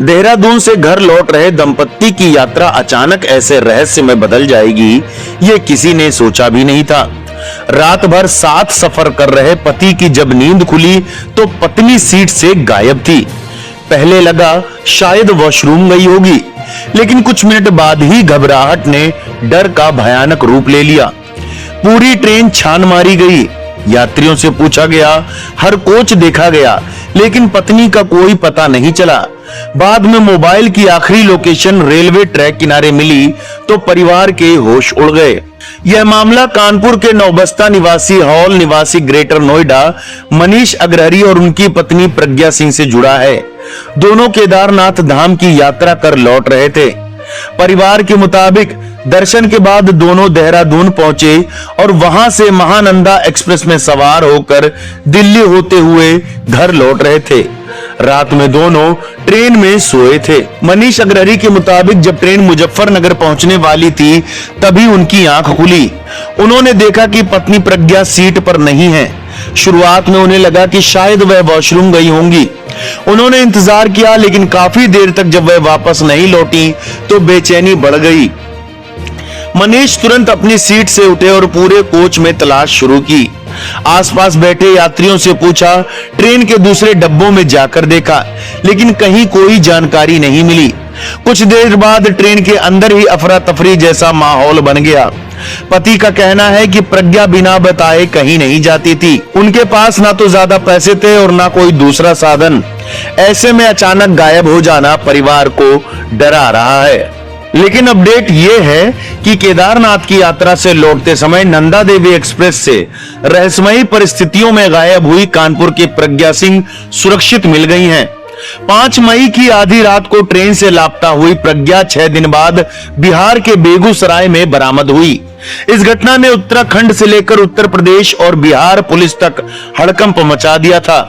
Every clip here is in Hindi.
देहरादून से घर लौट रहे दंपत्ति की यात्रा अचानक ऐसे रहस्य में बदल जाएगी, ये किसी ने सोचा भी नहीं था। रात भर साथ सफर कर रहे पति की जब नींद खुली तो पत्नी सीट से गायब थी। पहले लगा शायद वॉशरूम गई होगी, लेकिन कुछ मिनट बाद ही घबराहट ने डर का भयानक रूप ले लिया। पूरी ट्रेन छान मारी गई, यात्रियों से पूछा गया, हर कोच देखा गया, लेकिन पत्नी का कोई पता नहीं चला। बाद में मोबाइल की आखिरी लोकेशन रेलवे ट्रैक किनारे मिली तो परिवार के होश उड़ गए। यह मामला कानपुर के नौबस्ता निवासी हॉल निवासी ग्रेटर नोएडा मनीष अग्रहरी और उनकी पत्नी प्रज्ञा सिंह से जुड़ा है। दोनों केदारनाथ धाम की यात्रा कर लौट रहे थे। परिवार के मुताबिक दर्शन के बाद दोनों देहरादून पहुंचे और वहां से महानंदा एक्सप्रेस में सवार होकर दिल्ली होते हुए घर लौट रहे थे। रात में दोनों ट्रेन में सोए थे। मनीष अग्रहरी के मुताबिक जब ट्रेन मुजफ्फरनगर पहुंचने वाली थी तभी उनकी आंख खुली। उन्होंने देखा कि पत्नी प्रज्ञा सीट पर नहीं है। शुरुआत में उन्हें लगा कि शायद वह वॉशरूम गई होंगी। उन्होंने इंतजार किया, लेकिन काफी देर तक जब वह वापस नहीं लौटी तो बेचैनी बढ़ गई। मनीष तुरंत अपनी सीट से उठे और पूरे कोच में तलाश शुरू की। आसपास बैठे यात्रियों से पूछा, ट्रेन के दूसरे डब्बों में जाकर देखा, लेकिन कहीं कोई जानकारी नहीं मिली। कुछ देर बाद ट्रेन के अंदर ही अफरा तफरी जैसा माहौल बन गया। पति का कहना है कि प्रज्ञा बिना बताए कहीं नहीं जाती थी। उनके पास ना तो ज्यादा पैसे थे और ना कोई दूसरा साधन। ऐसे में अचानक गायब हो जाना परिवार को डरा रहा है। लेकिन अपडेट ये है कि केदारनाथ की यात्रा से लौटते समय नंदा देवी एक्सप्रेस से रहस्यमयी परिस्थितियों में गायब हुई कानपुर की प्रज्ञा सिंह सुरक्षित मिल गई हैं। 5 मई की आधी रात को ट्रेन से लापता हुई प्रज्ञा 6 दिन बाद बिहार के बेगूसराय में बरामद हुई। इस घटना ने उत्तराखंड से लेकर उत्तर प्रदेश और बिहार पुलिस तक हड़कंप मचा दिया था।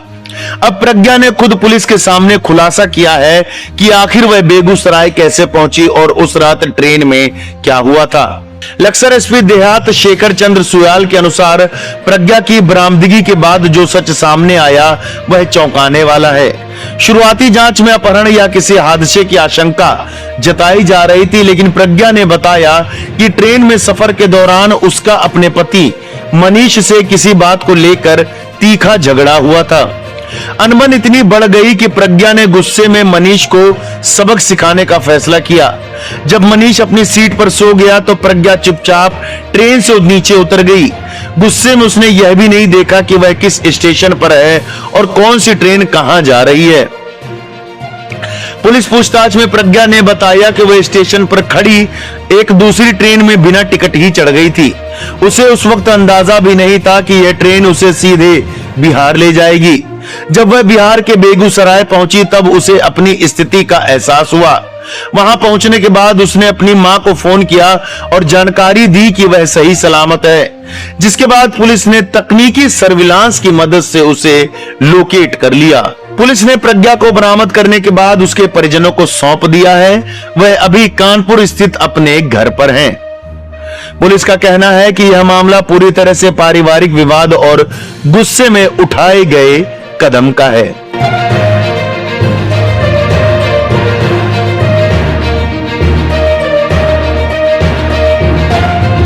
अब प्रज्ञा ने खुद पुलिस के सामने खुलासा किया है कि आखिर वह बेगूसराय कैसे पहुंची और उस रात ट्रेन में क्या हुआ था। लक्सर एसपी देहात शेखर चंद्र सुयाल के अनुसार प्रज्ञा की बरामदगी के बाद जो सच सामने आया वह चौंकाने वाला है। शुरुआती जांच में अपहरण या किसी हादसे की आशंका जताई जा रही थी, लेकिन प्रज्ञा ने बताया कि ट्रेन में सफर के दौरान उसका अपने पति मनीष से किसी बात को लेकर तीखा झगड़ा हुआ था। अनबन इतनी बढ़ गई कि प्रज्ञा ने गुस्से में मनीष को सबक सिखाने का फैसला किया। जब मनीष अपनी सीट पर सो गया तो प्रज्ञा चुपचाप ट्रेन से नीचे उतर गई। गुस्से में उसने यह भी नहीं देखा कि वह किस स्टेशन पर है और कौन सी ट्रेन कहां जा रही है। पुलिस पूछताछ में प्रज्ञा ने बताया कि वह स्टेशन पर खड़ी एक दूसरी ट्रेन में बिना टिकट ही चढ़ गई थी। उसे उस वक्त अंदाजा भी नहीं था कि यह ट्रेन उसे सीधे बिहार ले जाएगी। जब वह बिहार के बेगूसराय पहुंची तब उसे अपनी स्थिति का एहसास हुआ। वहां पहुंचने के बाद उसने अपनी मां को फोन किया और जानकारी दी कि वह सही सलामत है, जिसके बाद पुलिस ने तकनीकी सर्विलांस की मदद से उसे लोकेट कर लिया। पुलिस ने प्रज्ञा को बरामद करने के बाद उसके परिजनों को सौंप दिया है। वह अभी कानपुर स्थित अपने घर पर हैं। पुलिस का कहना है कि यह मामला पूरी तरह से पारिवारिक विवाद और गुस्से में उठाए गए कदम का है।